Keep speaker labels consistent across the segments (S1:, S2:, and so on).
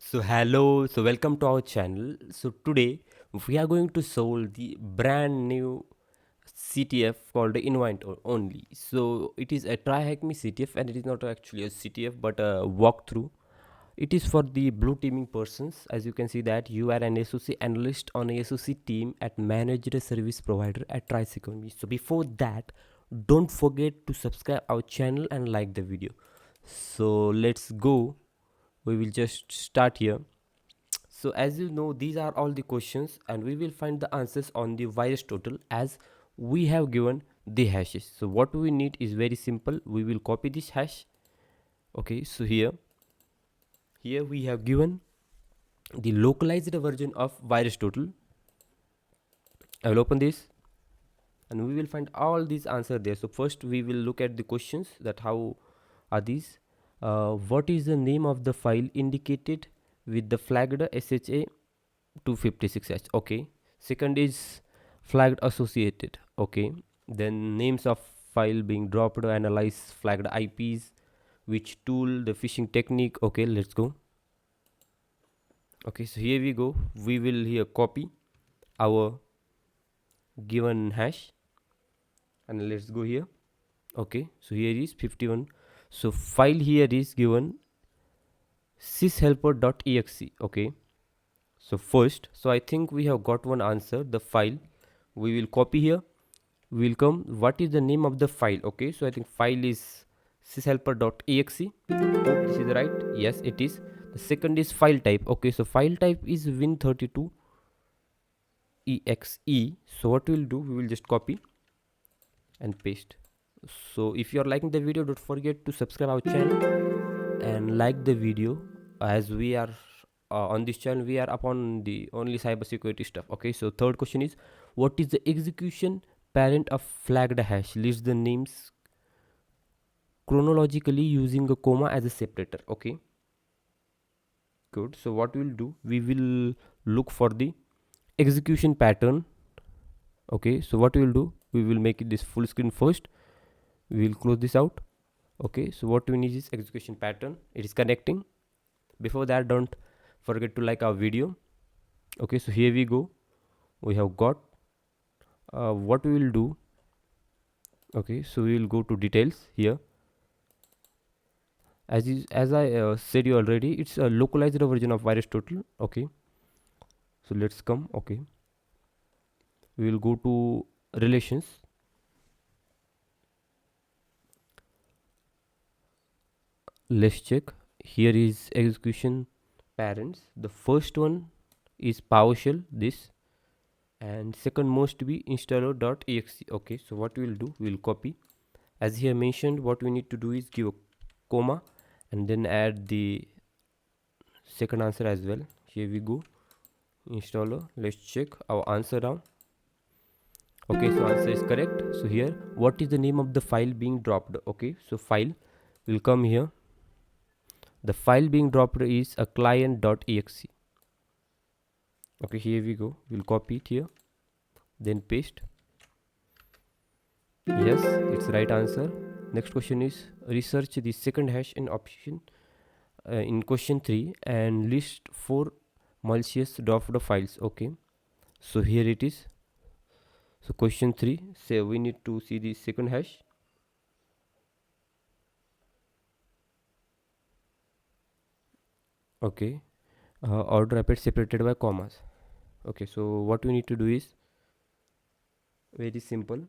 S1: So welcome to our channel. So today we are going to solve the brand new CTF called the invite only. So it is a TryHackMe CTF and it is not actually a CTF but a walkthrough. It is for the blue teaming persons. As you can see that you are an SOC analyst on a SOC team at managed service provider at TryHackMe. So before that, don't forget to subscribe our channel and like the video. So let's go. We will just start here. So as you know, these are all the questions and we will find the answers on the virus total as we have given the hashes. So what we need is very simple. We will copy this hash. Okay, so here we have given the localized version of virus total. I will open this and we will find all these answers there. So first we will look at the questions, that how are these. What is the name of the file indicated with the flagged SHA 256H? Okay. Second is flagged associated. Okay. Then names of file being dropped, analyze flagged IPs, which tool, the phishing technique. Okay, let's go. Okay, so here we go. We will here copy our given hash and let's go here. Okay, so here is 51. So file here is given syshelper.exe. Okay, so first, so I think we have got one answer. The file we will copy here. We will come, what is the name of the file? Okay, so I think file is syshelper.exe. Hope this is right. Yes, it is. The second is file type. Okay, so file type is win32 exe. So what we will do, we will just copy and paste. So if you are liking the video, don't forget to subscribe our channel and like the video, as we are on this channel we are upon the only cybersecurity stuff. Okay, so third question is, what is the execution parent of flagged hash? List the names chronologically using a comma as a separator. Okay, good. So what we will do, we will look for the execution pattern. Okay, so what we will do, we will make it this full screen first. We will close this out. Okay, so what we need is execution pattern. It is connecting. Before that, don't forget to like our video. Okay, so here we go. We have got what we will do. Okay, so we will go to details here. As I said you already, it's a localized version of virus total. Okay, so let's come. Okay, we will go to relations. Let's check. Here is execution parents. The first one is PowerShell, this, and second must be installer.exe. Okay, so what we will do, we will copy. As here mentioned, what we need to do is give a comma and then add the second answer as well. Here we go, installer. Let's check our answer now. Okay, so answer is correct. So here, what is the name of the file being dropped? Okay, so file will come here. The file being dropped is a client.exe. Okay, here we go. We'll copy it here, then paste. Yes, it's right answer. Next question is, research the second hash in option in question 3 and list 4 malicious dropped files. Okay, so here it is. So question 3, say we need to see the second hash. Okay, order append separated by commas. Okay, so what we need to do is very simple.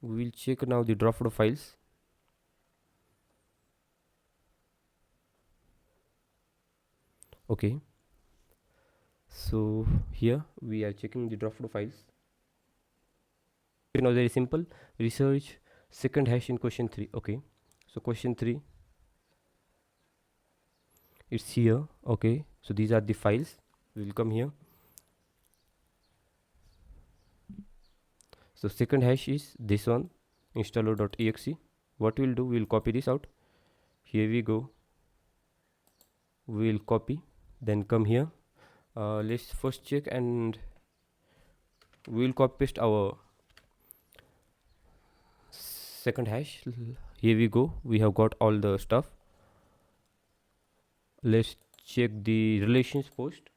S1: We will check now the dropped files. Okay, so here we are checking the dropped files. Now very simple, research second hash in question 3. Okay, so question 3, it's here. Okay, so these are the files. We will come here. So second hash is this one, installer.exe. What we'll do, we'll copy this out. Here we go. We'll copy, then come here. Let's first check and we'll copy paste our second hash. Here we go. We have got all the stuff. Let's check the relations first.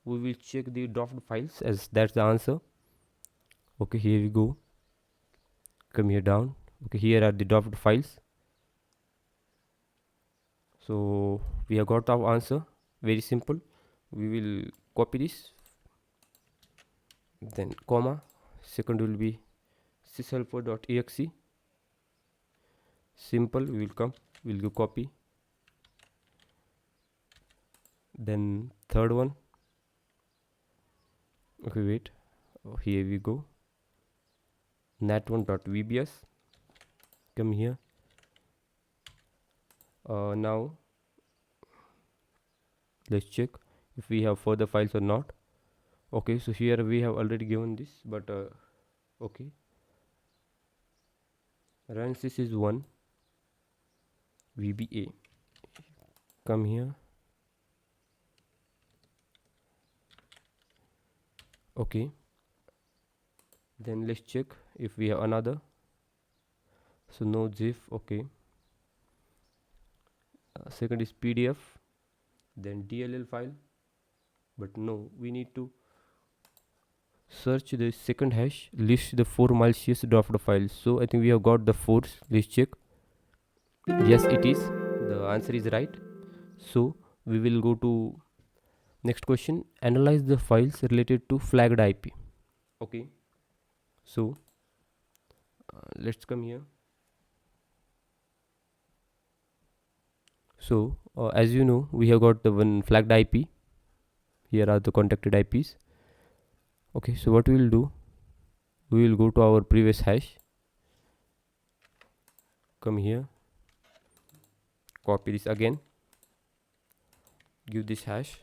S1: We will check the dropped files, as that's the answer. Okay, here we go. Come here down. Okay, here are the dropped files. So we have got our answer. Very simple. We will copy this, then comma, second will be syshelper.exe. Simple. We will come, we'll go copy, then third one. Okay, wait. Here we go. nat1.vbs. Come here. Now let's check if we have further files or not. Okay, so here we have already given this, but okay, runs this is 1 VBA. Come here. Okay, then let's check if we have another. So no zip. Okay, second is PDF, then DLL file, but no, we need to search the second hash, list the 4 malicious dropped files. So I think we have got the 4. Let's check. Yes, it is. The answer is right. So we will go to next question. Analyze the files related to flagged IP. Okay, so let's come here. So as you know, we have got the one flagged IP. Here are the contacted IPs. Okay, so what we will do, we will go to our previous hash. Come here, copy this again, give this hash,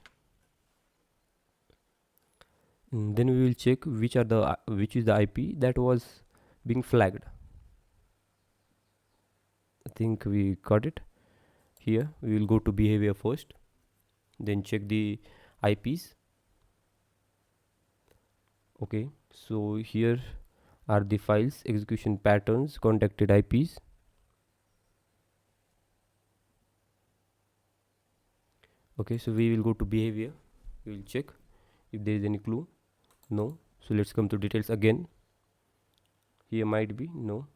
S1: and then we will check which is the IP that was being flagged. I think we got it. Here we will go to behavior first, then check the IPs. Okay, so here are the files, execution patterns, contacted IPs. Okay, so we will go to behavior. We will check if there is any clue. No. So let's come to details again. Here might be. No,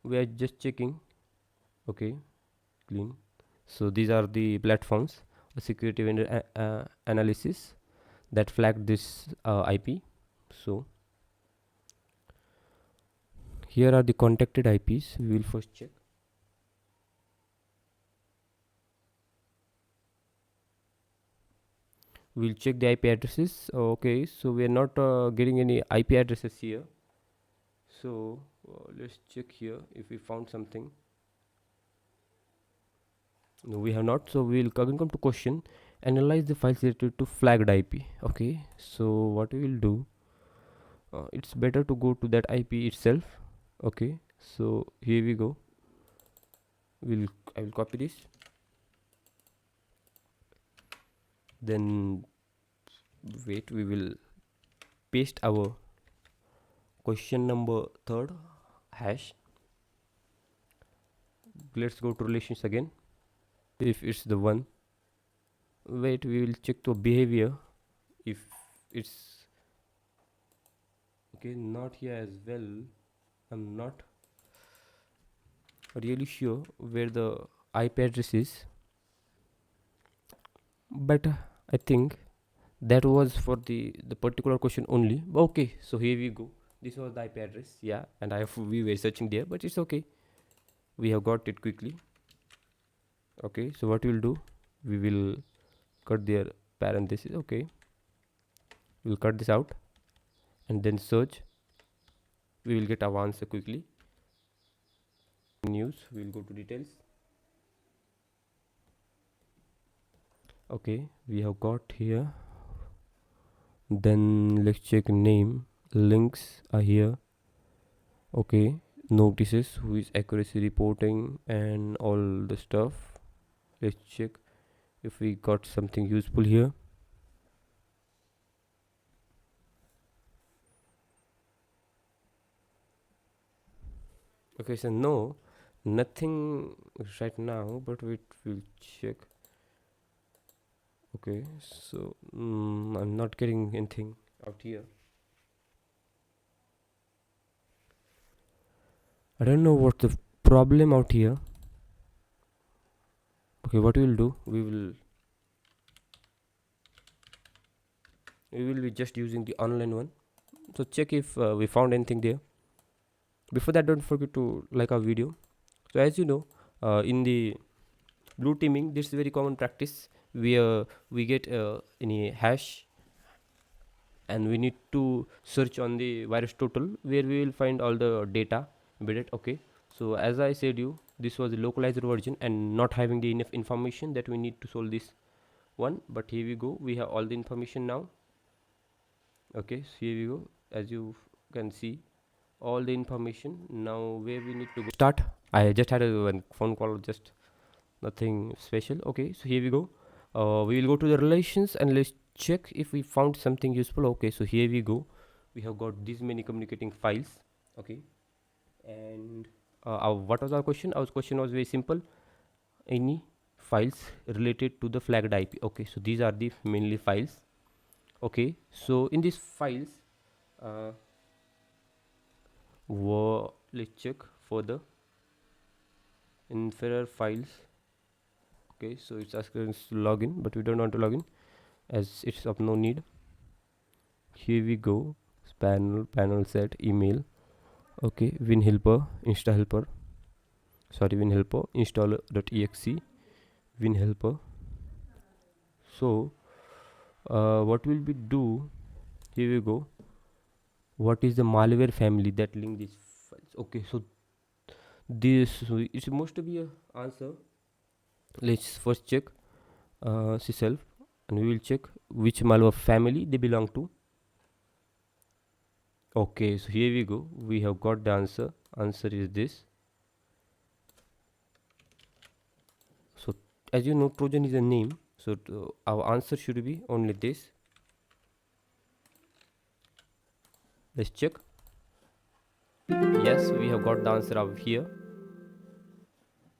S1: we are just checking. Okay, clean. So these are the platforms, security vendor analysis, that flagged this IP. So here are the contacted IPs. We will first check. We'll check the IP addresses. Okay, so we are not getting any IP addresses here. So let's check here if we found something. No, we have not. So we will come to question. Analyze the files related to flagged IP. Okay, so what we will do, it's better to go to that IP itself. Okay, so here we go. I will copy this, then wait, we will paste our question number 3rd hash. Let's go to relations again. If it's the one, wait, we will check the behavior if it's okay. Not here as well. I'm not really sure where the IP address is, but I think that was for the particular question only. Okay, so here we go. This was the IP address. Yeah, and we were searching there, but it's okay, we have got it quickly. Okay, so what we'll do, we will cut their parenthesis. Okay, we'll cut this out and then search. We will get our answer quickly. News, we'll go to details. Okay, we have got here. Then let's check name. Links are here. Okay, notices, who is accuracy reporting and all the stuff. Let's check if we got something useful here. Okay, so no, Nothing right now, but we will check. Okay, so I'm not getting anything out here. I don't know what the problem out here. Okay, what we will do, we will be just using the online one. So check if we found anything there. Before that, don't forget to like our video. So as you know, in the blue teaming, this is very common practice. We get any hash, and we need to search on the virus total, where we will find all the data embedded. Okay, so as I said you, this was a localized version and not having the enough information that we need to solve this one. But here we go, we have all the information now. Okay, so here we go, as you can see all the information. Now where we need to go start. I just had a one phone call, just nothing special. Okay, so here we go. We will go to the relations and let's check if we found something useful. Okay, so here we go, we have got these many communicating files. Okay, and what was our question? Our question was very simple: any files related to the flagged IP. Okay, so these are the mainly files. Okay, so in these files, uh, let's check for the inferior files. Okay, so it's asking us to log in, but we don't want to log in as it's of no need. Here we go, panel set email. Okay, winhelper insta helper, sorry, winhelper installer.exe, winhelper. So what will we do? Here we go, what is the malware family that link these files? Okay, so this is supposed to be a answer. Let's first check self, and we will check which malware family they belong to. Okay, so here we go, we have got the answer is this. So as you know, Trojan is a name, so our answer should be only this. Let's check. Yes, we have got the answer out here.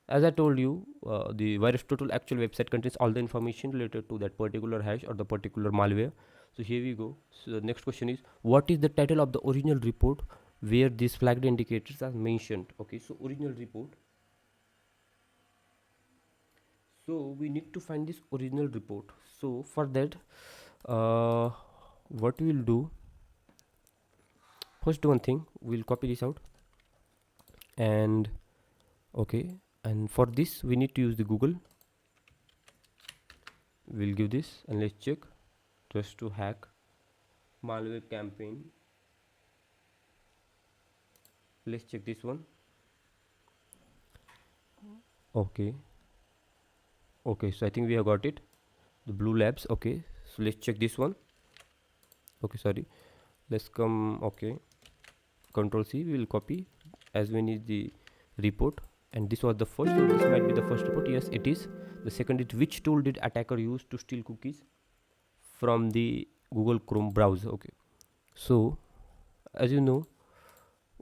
S1: As I told you, the virus total actual website contains all the information related to that particular hash or the particular malware. So here we go. So the next question is, what is the title of the original report where these flagged indicators are mentioned? Okay, so original report. So we need to find this original report. So for that, what we will do, first one thing, we'll copy this out, and okay, and for this we need to use the Google. We'll give this and let's check, just to hack malware campaign. Let's check this one. Okay, okay, so I think we have got it, the blue labs. Okay, so let's check this one. Okay, sorry, let's come. Okay, control C, we will copy as we need the report, and this was the first, so this might be the first report. Yes, it is. The second is, which tool did attacker use to steal cookies from the Google Chrome browser? Okay, so as you know,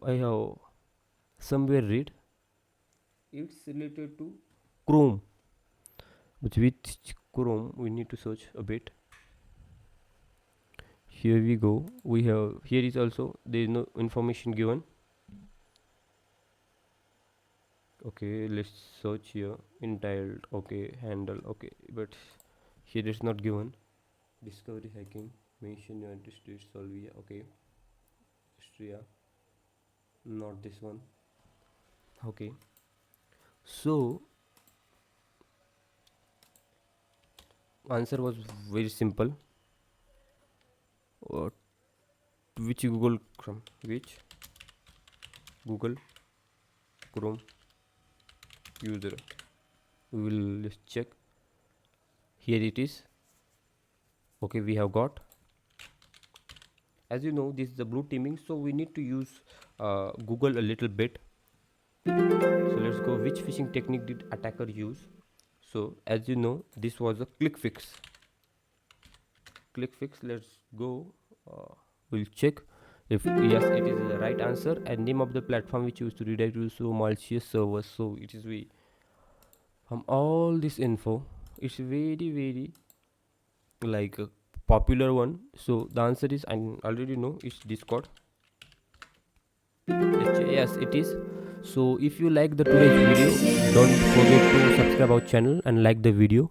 S1: I have somewhere read it's related to Chrome, but with Chrome we need to search a bit. Here we go, we have, here is also there is no information given. Okay, let's search here, entitled. Okay, handle. Okay, but here it's not given. Discovery hacking, mention United States, Solvia. Okay, Austria, not this one. Okay, so answer was very simple. uh, which Google Chrome, which Google Chrome user, we will just check. Here it is. Okay, we have got, as you know, this is the blue teaming, so we need to use Google a little bit. So let's go, which phishing technique did attacker use? So as you know, this was a click fix. Let's go, we'll check. If yes, it is the right answer. And name of the platform we choose to redirect to malicious servers. So it is we from all this info. It's very like a popular one. So the answer is, I already know, it's Discord. Yes, it is. So if you like the today's video, don't forget to subscribe our channel and like the video.